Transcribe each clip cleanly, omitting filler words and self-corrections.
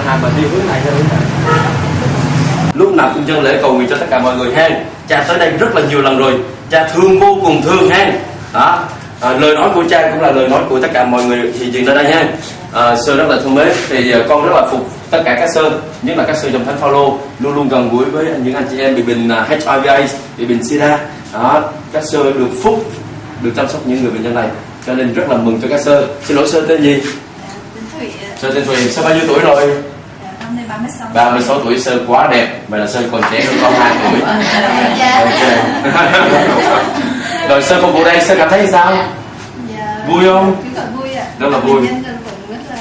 hai mình đi hướng này cho hướng này. Lúc nào cũng dân lễ cầu nguyện cho tất cả mọi người ha. Cha tới đây rất là nhiều lần rồi, cha thương vô cùng thương ha. Đó. Lời nói của cha cũng là lời nói của tất cả mọi người hiện diện ở đây ha. Sơ rất là thương mến, thì con rất là phục tất cả các sơ, nhất là các sơ dòng thánh Phaolô luôn luôn gần gũi với những anh chị em bị bệnh HIV/AIDS, bị bệnh SIDA. Đó, các sơ được phúc, được chăm sóc những người bệnh nhân này, cho nên rất là mừng cho các sơ. Xin lỗi sơ tên gì? Sơ tên Thùy. Sơ bao nhiêu tuổi rồi? Năm nay 36. 36 tuổi. Sơ quá đẹp, vậy là sơ còn trẻ hơn con 2 tuổi. Okay. Rồi sơ phục vụ đây, sơ cảm thấy sao? Dạ, vui không? rất là vui ạ. Rất là vui. Rất là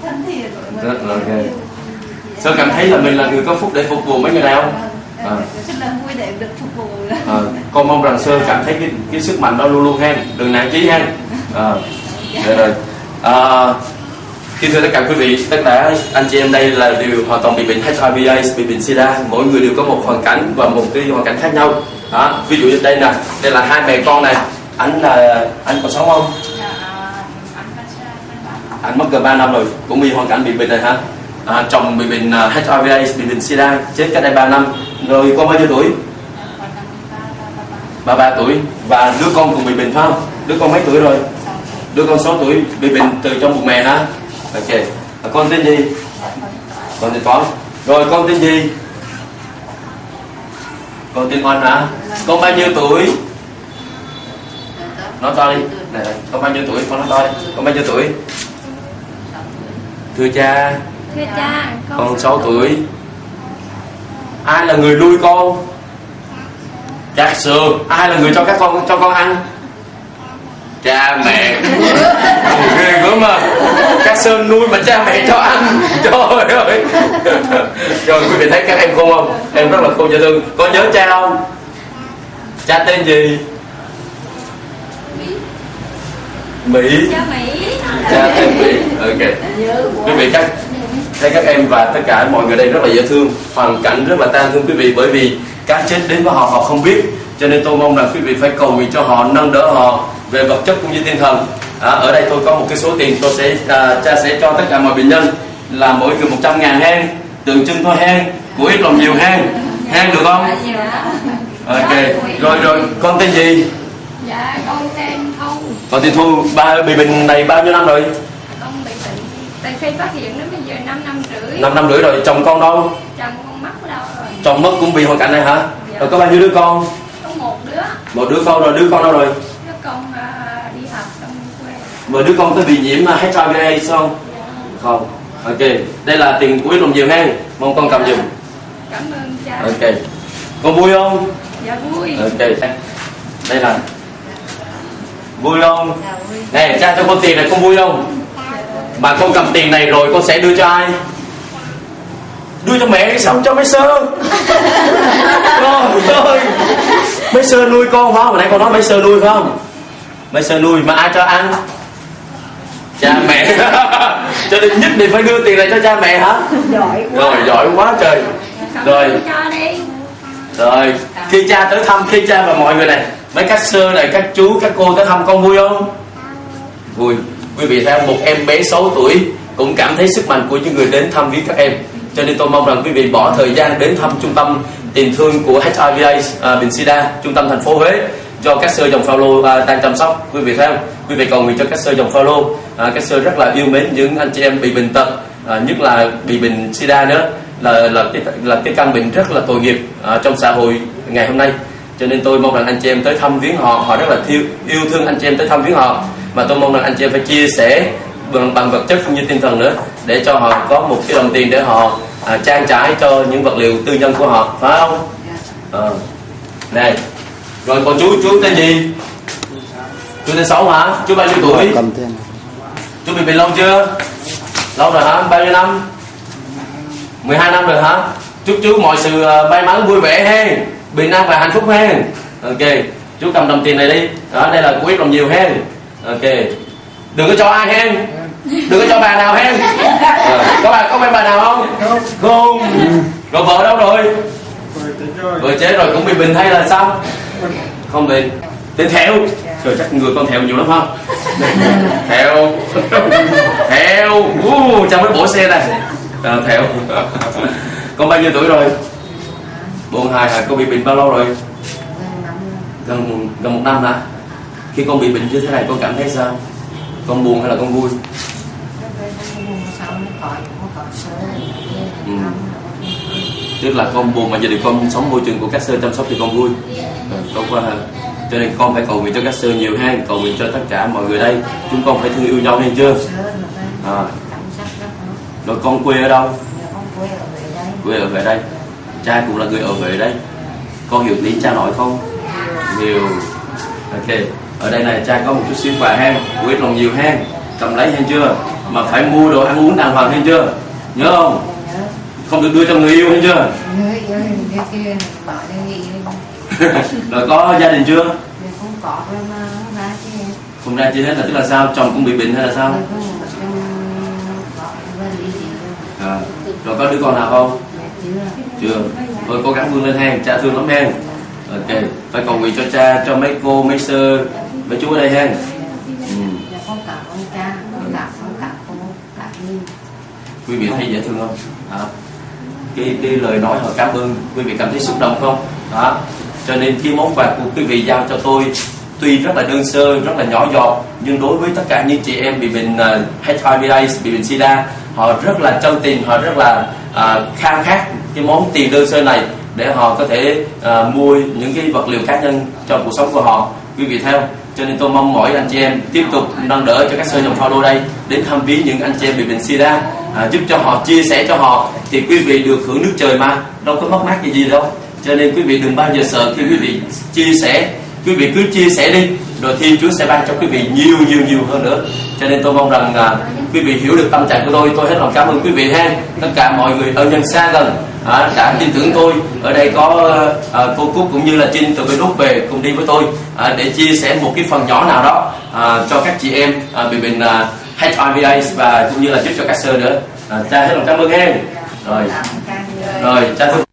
thân thiện. Rất là ok. Sơ cảm thấy là mình là người có phúc để phục vụ mấy người này không? Rất là vui để được phục vụ. Con mong rằng sơ cảm thấy cái sức mạnh đó luôn luôn ha, đừng nản chí ha. Rồi. Kính thưa tất cả quý vị, tất cả anh chị em đây là đều hoàn toàn bị bệnh HIV/AIDS, bị bệnh SIDA, mỗi người đều có một hoàn cảnh và một cái hoàn cảnh khác nhau. Đó, ví dụ như đây nè, đây là hai mẹ con này, anh còn sống không? Anh mất gần 3 năm rồi, cũng bị hoàn cảnh bị bệnh này hả? Chồng bị bệnh HIV/AIDS, bị bệnh SIDA, chết cách đây 3 năm. Rồi con bao nhiêu tuổi? 33 tuổi. Và đứa con cũng bị bệnh phải không? Đứa con mấy tuổi rồi? Đứa con 6 tuổi bị bệnh từ trong bụng mẹ hả? Ok. Con tên gì? Con tên Toán. Rồi con tên gì? Con tên Oanh hả? Con bao nhiêu tuổi? Nói to đi. Này, con bao nhiêu tuổi? Con nói to đi. Con bao nhiêu tuổi? Thưa cha. Thưa cha, con 6 tuổi. Ai là người nuôi con? Cha Sương. Ai là người cho con ăn? Cha mẹ. Ghê gớm mà. Các Sơn nuôi mà cha mẹ cho ăn. Trời ơi. Rồi quý vị thấy các em khôn không? Em rất là khôn dễ thương. Con nhớ cha không? Cha tên gì? Mỹ. cha Mỹ. Cha tên Mỹ. Ok. Quý vị thấy các em và tất cả mọi người đây rất là dễ thương, hoàn cảnh rất là tang thương quý vị, bởi vì cái chết đến với họ không biết, cho nên tôi mong rằng quý vị phải cầu nguyện cho họ, nâng đỡ họ về vật chất cũng như tinh thần. Ở đây tôi có một cái số tiền, cha sẽ cho tất cả mọi bệnh nhân là mỗi người 100.000 hen, tượng trưng thôi hen, của ít lòng nhiều hen được không? Ok. Rồi con tên gì? Dạ con tên Thu. Con tên Thu. Ba bị bệnh này bao nhiêu năm rồi? Con bị bệnh từ khi phát hiện đến bây giờ 5 năm rưỡi. 5 năm rưỡi rồi. Chồng con đâu? Chồng con mất đâu rồi? Chồng mất cũng bị hoàn cảnh này hả? Dạ. Rồi có bao nhiêu đứa con? Có một đứa. Một đứa con rồi. Đứa con đâu rồi? Đứa con đi học trong quê. Và đứa con có bị nhiễm HIV/AIDS không? Dạ. Không. Ok. Đây là tiền của ít lòng nhiều hen, mong con cầm giùm. Cảm ơn cha. Ok. Con vui không? Dạ vui. Ok. Đây là vui không? Này, cha cho con tiền này, con vui không? Mà con cầm tiền này rồi con sẽ đưa cho ai? Đưa cho mẹ hay sao? Cho mấy sơ. Trời ơi, mấy sơ nuôi con phải không? Hồi nãy con nói mấy sơ nuôi phải không? Mấy sơ nuôi mà ai cho ăn? Cha mẹ. Cho nên nhất định phải đưa tiền này cho cha mẹ hả? Giỏi quá. Rồi, giỏi quá trời. Rồi. Cho đi. Rồi, khi cha tới thăm, khi cha và mọi người này, mấy các sơ này, các chú, các cô tới thăm con vui không? Vui. Quý vị thấy một em bé 6 tuổi cũng cảm thấy sức mạnh của những người đến thăm viếng các em. Cho nên tôi mong rằng quý vị bỏ thời gian đến thăm trung tâm tình thương của HIV/AIDS, bệnh SIDA, trung tâm thành phố Huế, do các sơ dòng Phaolô đang chăm sóc. Quý vị thấy không? Quý vị cầu nguyện cho các sơ dòng Phaolô. Các sơ rất là yêu mến những anh chị em bị bệnh tật, nhất là bị bệnh SIDA nữa, là cái căn bệnh rất là tội nghiệp trong xã hội ngày hôm nay. Cho nên tôi mong rằng anh chị em tới thăm viếng họ, họ rất là yêu thương anh chị em tới thăm viếng họ. Mà tôi mong rằng anh chị em phải chia sẻ bằng vật chất cũng như tinh thần nữa, để cho họ có một cái đồng tiền để họ trang trải cho những vật liệu tư nhân của họ, phải không? Này, rồi còn chú tên gì? Chú tên Sáu hả? Chú bao nhiêu tuổi? Chú bị bệnh lâu chưa? Lâu rồi hả? Bao nhiêu năm? 12 năm rồi hả? Chúc chú mọi sự may mắn vui vẻ hen, bình an và hạnh phúc hen. Ok, chú cầm đồng tiền này đi. Đó, đây là của ít lòng nhiều hen. Ok, đừng có cho ai hen, đừng có cho bà nào hen. Có quen bà nào không? Không. Rồi vợ đâu rồi? Vợ chết rồi, cũng bị bệnh hay là sao? Không bệnh. Tên Thẹo. Trời, chắc người con Thẹo nhiều lắm không? Thẹo. Thẹo. Chào mấy bộ xe này. Theo. Con bao nhiêu tuổi rồi? 42 hả? Con bị bệnh bao lâu rồi? Gần 1 năm hả? Khi con bị bệnh như thế này con cảm thấy sao? Con buồn hay là con vui? Tức là con buồn mà giờ thì con sống môi trường của các sơ chăm sóc thì con vui. Tốt quá ha. Cho nên con phải cầu nguyện cho các sơ nhiều ha, cầu nguyện cho tất cả mọi người đây. Chúng con phải thương yêu nhau hay chưa? Rồi con quê ở đâu? Quê ở Huế đây. Cha cũng là người ở Huế đây. Con hiểu tiếng cha nội không? Nhiều. Ok. Ở đây này cha có một chút xíu quà ha, quyết lòng nhiều ha, cầm lấy hay chưa? Mà phải mua đồ ăn uống đàng hoàng hay chưa? Nhớ không? Không được đưa cho người yêu hay chưa? Rồi có gia đình chưa? Không ra chi hết là tức là sao? Chồng cũng bị bệnh hay là sao? Rồi có đứa con nào không? Chưa. Thôi cố gắng vươn lên ha, cha thương lắm ha. Ok, phải cầu nguyện cho cha, cho mấy cô, mấy sơ, mấy chú ở đây ha. Quý vị thấy dễ thương không? Cái lời nói họ cảm ơn, quý vị cảm thấy xúc động không? Đó. Cho nên cái món quà của quý vị giao cho tôi tuy rất là đơn sơ, rất là nhỏ giọt, nhưng đối với tất cả những chị em bị bệnh HIV/AIDS, bị bệnh SIDA, họ rất là chân tình, họ rất là khao khát cái món tiền đơn sơ này để họ có thể mua những cái vật liệu cá nhân cho cuộc sống của họ. Quý vị thấy không? Cho nên tôi mong mỏi anh chị em tiếp tục nâng đỡ cho các sơ dòng Phaolô đây đến thăm viếng những anh chị em bị bệnh SIDA, giúp cho họ, chia sẻ cho họ, thì quý vị được hưởng nước trời mà, đâu có mất mát gì đâu. Cho nên quý vị đừng bao giờ sợ khi quý vị chia sẻ, quý vị cứ chia sẻ đi, rồi Thiên Chúa sẽ ban cho quý vị nhiều hơn nữa. Cho nên tôi mong rằng quý vị hiểu được tâm trạng của tôi hết lòng cảm ơn quý vị ha. Tất cả mọi người ở nhân xa gần đã tin tưởng tôi. Ở đây có cô Cúc cũng như là Trinh từ bên Úc về cùng đi với tôi để chia sẻ một cái phần nhỏ nào đó cho các chị em bị bệnh HIV/AIDS và cũng như là giúp cho các sơ nữa. Cha hết lòng cảm ơn em. Rồi cha thương.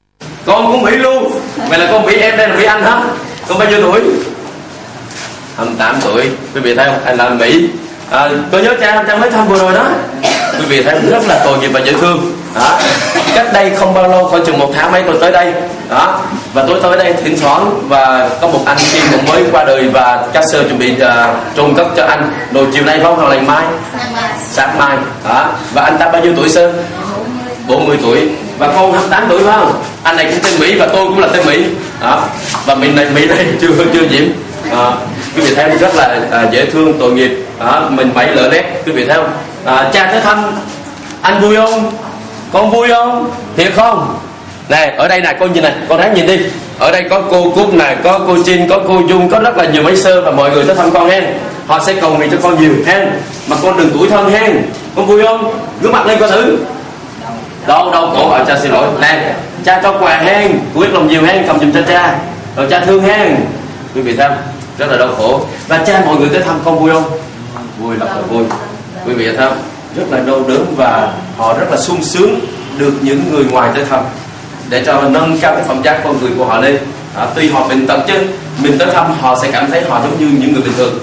Con cũng bị luôn. Vậy là con bị em đây là bị anh hả? Con bao nhiêu tuổi? 28 tuổi. Quý vị thấy không? Anh là Mỹ. Tôi nhớ cha mới thăm vừa rồi đó. Quý vị thấy rất là tội nghiệp và dễ thương. Cách đây không bao lâu, khoảng chừng 1 tháng mấy tôi tới đây. Và tôi tới đây thỉnh thoảng và có một anh chị cũng mới qua đời và các sơ chuẩn bị chôn cất cho anh. Rồi chiều nay không, hoặc là mai? Sáng mai. Và anh ta bao nhiêu tuổi sơ? 40 tuổi. Và con 28 tuổi phải không? Anh này cũng tên Mỹ và tôi cũng là tên Mỹ. Và Mỹ này chưa nhiễm. Quý vị thấy rất là dễ thương, tội nghiệp. Mình bảy lỡ lét. Quý vị thấy không? Cha tới thăm anh vui không? Con vui không? Thiệt không? Này, ở đây này, con nhìn này, con ráng nhìn đi. Ở đây có cô Cúc này, có cô Trinh, có cô Dung, có rất là nhiều mấy sơ và mọi người tới thăm con hen. Họ sẽ cầu nguyện cho con nhiều hen. Mà con đừng tủi thân hen. Con vui không? Gương mặt lên coi thử. Đâu cổ cha xin lỗi. Nè, cha cho quà hen, quyết lòng nhiều hen, cầm giùm cho cha. Rồi cha thương hen. Quý vị thấy rất là đau khổ. Và cha mọi người tới thăm con vui không? Vui, rất là vui. Quý vị thấy không? Rất là đau đớn và họ rất là sung sướng được những người ngoài tới thăm để cho nâng cao cái phẩm giá con người của họ lên. Tuy họ bệnh tật chứ mình tới thăm họ sẽ cảm thấy họ giống như những người bình thường.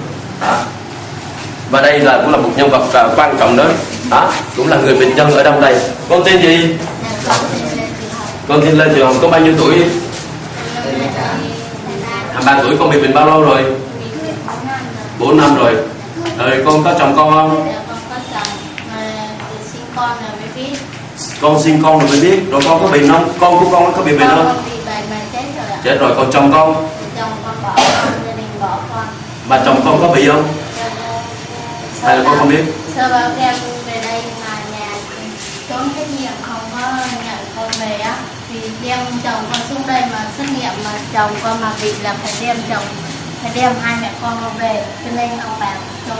Và đây cũng là một nhân vật quan trọng nữa. Cũng là người bệnh nhân ở trong đây. Con tên gì? Con tên lên trường có bao nhiêu tuổi? 23 tuổi. Con bị bệnh bao lâu rồi? 4 năm rồi. Rồi con có chồng con không? Con sinh con rồi mới biết. Rồi con có bệnh không? Con của con có bị bệnh không? Chết rồi. Còn chồng con? Mà chồng con có bị không? Hay là con không biết? Sơ báo em về đây mà nhà trốn trách nhiệm không có nhận con về á, thì đem chồng con xuống đây mà xét nghiệm mà chồng con mà bị là phải đem hai mẹ con về, cho nên ông bà trốn.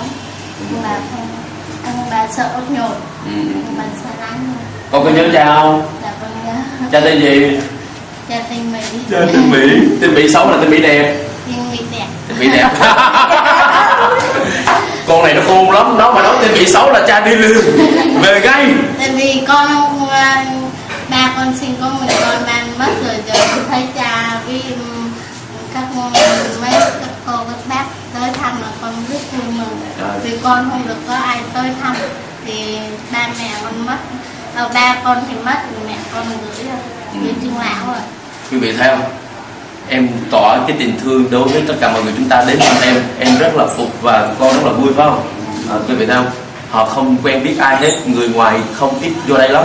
Ông bà sợ ốt nhột, ông bà sợ lắm. Con có nhớ cha không? Dạ con nhớ. Cha tên gì? Cha tên Mỹ. Cha tên Mỹ. Tên Mỹ xấu là tên Mỹ đẹp? Tên Mỹ đẹp. Tên Mỹ đẹp. Con này nó khôn lắm, nó mà nói tên Mỹ xấu là cha đi lừa về gây. Tại vì ba con sinh có một con ban mất rồi, thấy cha với các cô các bác tới thăm là con rất vui mừng. Vì con không được có ai tới thăm thì ba mẹ con mất, ba con thì mất, mẹ con gửi rồi, gửi Trung Lão rồi. Quý vị thấy không? Em tỏ cái tình thương đối với tất cả mọi người chúng ta đến thăm em rất là phục và con rất là vui phải không? Quý vị thấy không? Họ không quen biết ai hết, người ngoài không ít vô đây lắm.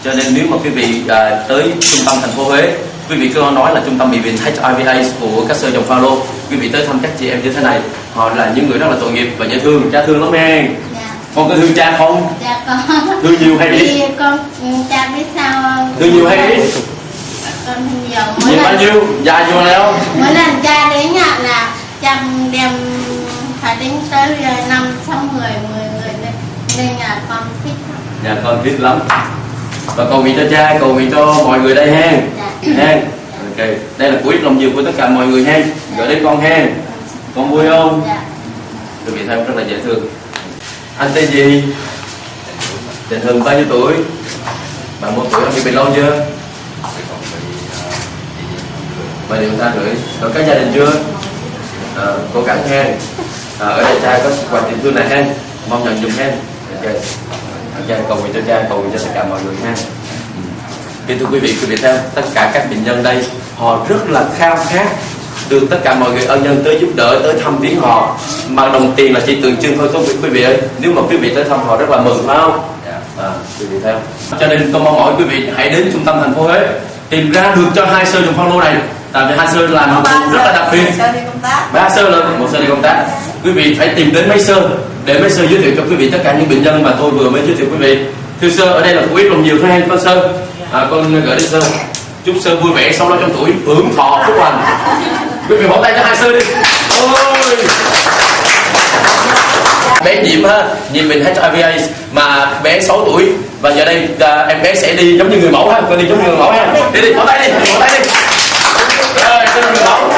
Cho nên nếu mà quý vị tới trung tâm thành phố Huế, quý vị cứ nói là trung tâm bệnh viện HIV/AIDS của các sơ dòng Phaolô, quý vị tới thăm các chị em như thế này, họ là những người rất là tội nghiệp và dễ thương, cha thương lắm em. Dạ. Con có thương cha không? Dạ con. Thương nhiều hay ít? Thì con cha biết sao không? Thương nhiều hay ít? Con thương nhiều. Nhiều bao nhiêu? Dài vô này không? Mỗi lần cha đến nhà là cha đem phải đến tới 5-6 người lên, nên là con thích. Dạ con thích lắm. Và cầu nguyện cho cha, cầu nguyện cho mọi người đây ha. Dạ. Ha. Ok, đây là của ít lòng nhiều của tất cả mọi người ha. Gửi đến con ha. Con vui không? Dạ. Quý vị thấy rất là dễ thương. Anh tên gì? Tên Hưng bao nhiêu tuổi? 31 tuổi. Anh bị bệnh lâu chưa? 7,5 Rồi các gia đình chưa? Cố gắng ha. Ở đây cha có quà tình thương này ha. Mong nhận dùm ha. Ok. Ok, cầu nguyện cho cha, cầu nguyện cho tất cả mọi người ha. Kính thưa quý vị theo tất cả các bệnh nhân đây, họ rất là khao khát được tất cả mọi người ân nhân tới giúp đỡ, tới thăm viếng họ, mà đồng tiền là chỉ tượng trưng thôi quý vị ơi. Nếu mà quý vị tới thăm họ rất là mừng phải không? Quý vị thấy không? Cho nên con mong mỏi quý vị hãy đến trung tâm thành phố Huế, tìm ra được cho hai sơ dòng Phaolô này, tại vì hai sơ là một rất là đặc biệt. Ba sơ là một sơ đi công tác. Quý vị phải tìm đến mấy sơ để mấy sơ giới thiệu cho quý vị tất cả những bệnh nhân mà tôi vừa mới giới thiệu quý vị. Thưa sơ, ở đây là của ít lòng nhiều thôi hay con sơ. Con gửi đến sơ. Chúc sơ vui vẻ 65 tuổi, hưởng thọ phúc lành. Quý vị vỗ tay cho hai sơ đi. Ôi. Bé Nhiệm ha, Nhiệm bệnh HIV/AIDS mà bé 6 tuổi và giờ đây em bé sẽ đi giống như người mẫu ha, con đi giống như người mẫu ha. Đi vỗ tay đi, vỗ tay đi. Rồi, người mẫu.